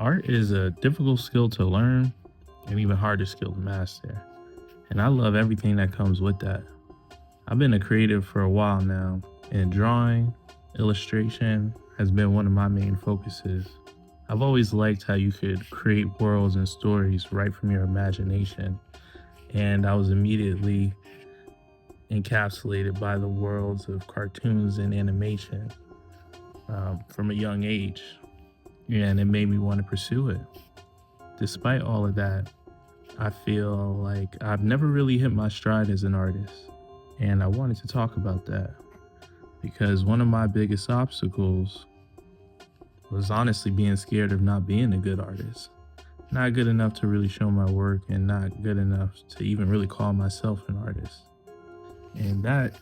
Art is a difficult skill to learn and even harder skill to master. And I love everything that comes with that. I've been a creative for a while now, and drawing, illustration has been one of my main focuses. I've always liked how you could create worlds and stories right from your imagination, and I was immediately encapsulated by the worlds of cartoons and animation from a young age, and it made me want to pursue it. Despite all of that, I feel like I've never really hit my stride as an artist. And I wanted to talk about that because one of my biggest obstacles was honestly being scared of not being a good artist. Not good enough to really show my work and not good enough to even really call myself an artist. And that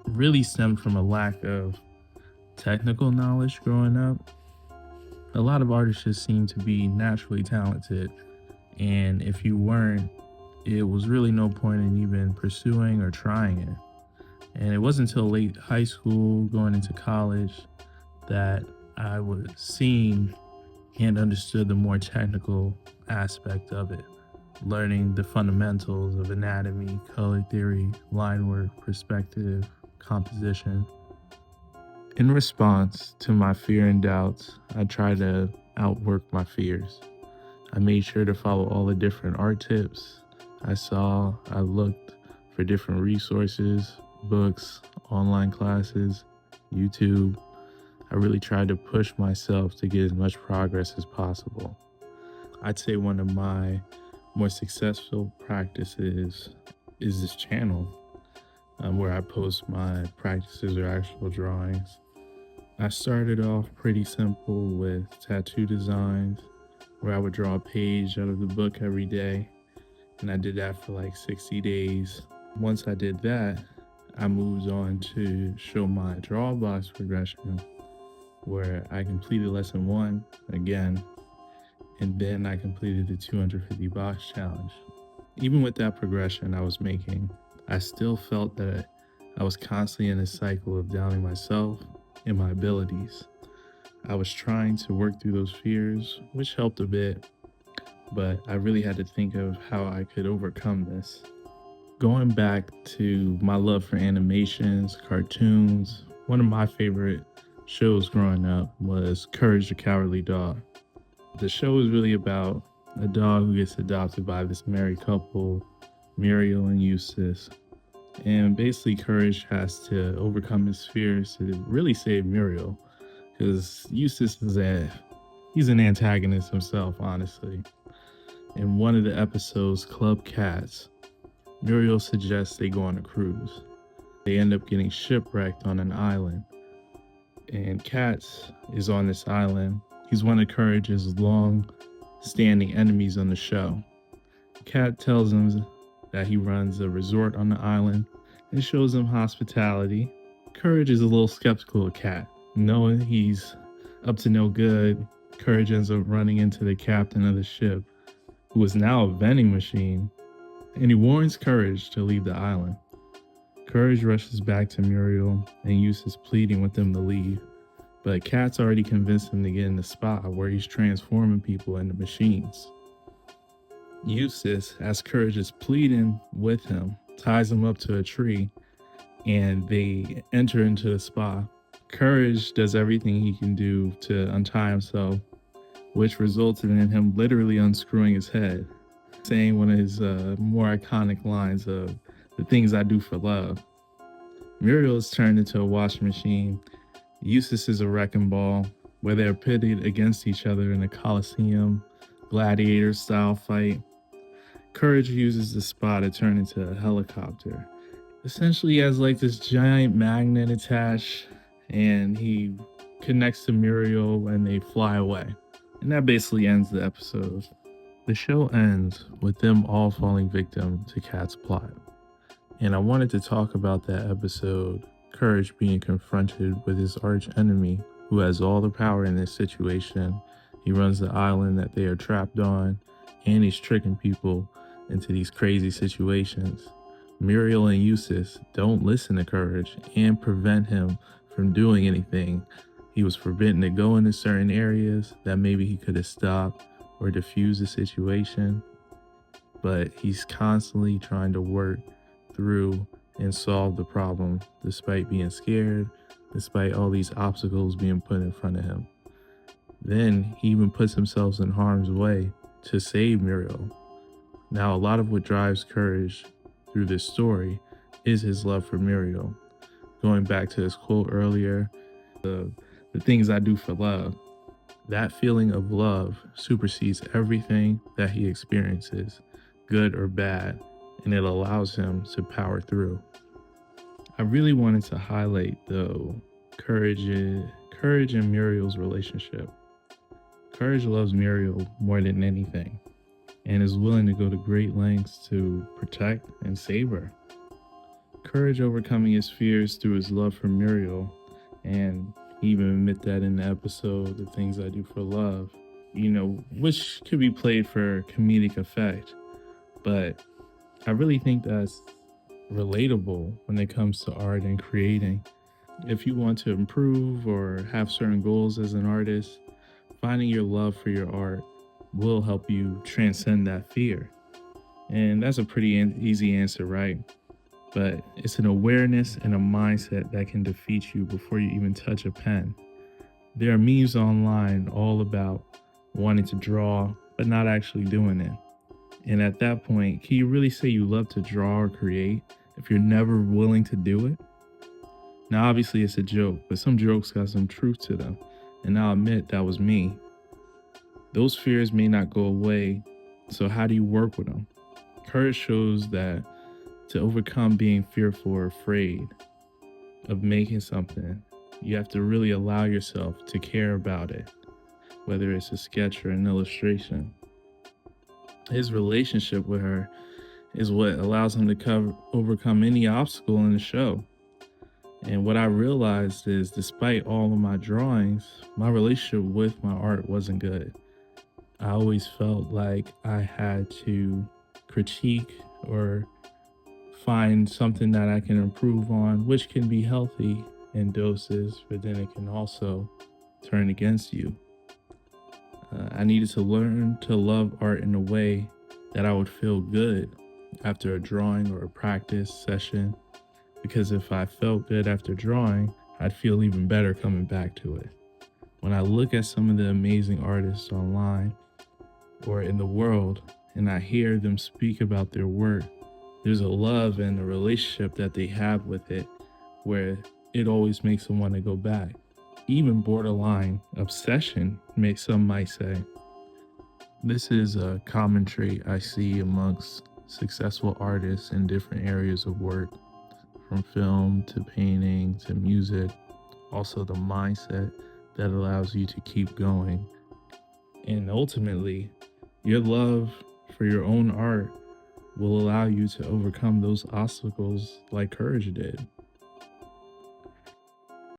really stemmed from a lack of technical knowledge growing up. A lot of artists just seem to be naturally talented, and if you weren't, it was really no point in even pursuing or trying it. And it wasn't until late high school, going into college, that I was seeing and understood the more technical aspect of it, learning the fundamentals of anatomy, color theory, line work, perspective, composition. In response to my fear and doubts, I tried to outwork my fears. I made sure to follow all the different art tips I saw. I looked for different resources, books, online classes, YouTube. I really tried to push myself to get as much progress as possible. I'd say one of my more successful practices is this channel where I post my practices or actual drawings. I started off pretty simple with tattoo designs where I would draw a page out of the book every day, and I did that for like 60 days. Once I did that, I moved on to show my Drawbox progression where I completed lesson 1 again, and then I completed the 250 box challenge. Even with that progression I was making, I still felt that I was constantly in a cycle of doubting myself and my abilities. I was trying to work through those fears, which helped a bit, but I really had to think of how I could overcome this. Going back to my love for animations, cartoons, one of my favorite shows growing up was Courage the Cowardly Dog. The show is really about a dog who gets adopted by this married couple, Muriel and Eustace. And basically, Courage has to overcome his fears to really save Muriel, because Eustace he's an antagonist himself, honestly. In one of the episodes, Club Cats, Muriel suggests they go on a cruise. They end up getting shipwrecked on an island, and Cats is on this island. He's one of Courage's long-standing enemies on the show. Cat tells him that he runs a resort on the island and shows him hospitality. Courage is a little skeptical of Cat. Knowing he's up to no good, Courage ends up running into the captain of the ship, who is now a vending machine, and he warns Courage to leave the island. Courage rushes back to Muriel and Eustace pleading with them to leave, but Cat's already convinced him to get in the spot where he's transforming people into machines. Eustace, as Courage is pleading with him, ties him up to a tree, and they enter into the spa. Courage does everything he can do to untie himself, which resulted in him literally unscrewing his head, saying one of his more iconic lines of "the things I do for love." Muriel is turned into a washing machine. Eustace is a wrecking ball, where they're pitted against each other in a Colosseum gladiator-style fight. Courage uses the spa to turn into a helicopter. Essentially, he has like this giant magnet attached, and he connects to Muriel and they fly away. And that basically ends the episode. The show ends with them all falling victim to Cat's plot. And I wanted to talk about that episode, Courage being confronted with his arch enemy who has all the power in this situation. He runs the island that they are trapped on, and he's tricking people into these crazy situations. Muriel and Eustace don't listen to Courage and prevent him from doing anything. He was forbidden to go into certain areas that maybe he could have stopped or diffused the situation, but he's constantly trying to work through and solve the problem despite being scared, despite all these obstacles being put in front of him. Then he even puts himself in harm's way to save Muriel. Now, a lot of what drives Courage through this story is his love for Muriel. Going back to his quote earlier, the things I do for love, that feeling of love supersedes everything that he experiences, good or bad, and it allows him to power through. I really wanted to highlight, though, Courage and Muriel's relationship. Courage loves Muriel more than anything and is willing to go to great lengths to protect and save her. Courage overcoming his fears through his love for Muriel, and he even admit that in the episode, The Things I Do for Love, which could be played for comedic effect, but I really think that's relatable when it comes to art and creating. If you want to improve or have certain goals as an artist, finding your love for your art will help you transcend that fear. And that's a pretty easy answer, right? But it's an awareness and a mindset that can defeat you before you even touch a pen. There are memes online all about wanting to draw, but not actually doing it. And at that point, can you really say you love to draw or create if you're never willing to do it? Now, obviously it's a joke, but some jokes got some truth to them. And I'll admit that was me. Those fears may not go away, so how do you work with them? Courage shows that to overcome being fearful or afraid of making something, you have to really allow yourself to care about it, whether it's a sketch or an illustration. His relationship with her is what allows him to overcome any obstacle in the show. And what I realized is, despite all of my drawings, my relationship with my art wasn't good. I always felt like I had to critique or find something that I can improve on, which can be healthy in doses, but then it can also turn against you. I needed to learn to love art in a way that I would feel good after a drawing or a practice session, because if I felt good after drawing, I'd feel even better coming back to it. When I look at some of the amazing artists online or in the world, and I hear them speak about their work, there's a love and a relationship that they have with it where it always makes them want to go back. Even borderline obsession, some might say. This is a common trait I see amongst successful artists in different areas of work, from film to painting to music. Also the mindset that allows you to keep going. And ultimately, your love for your own art will allow you to overcome those obstacles like Courage did.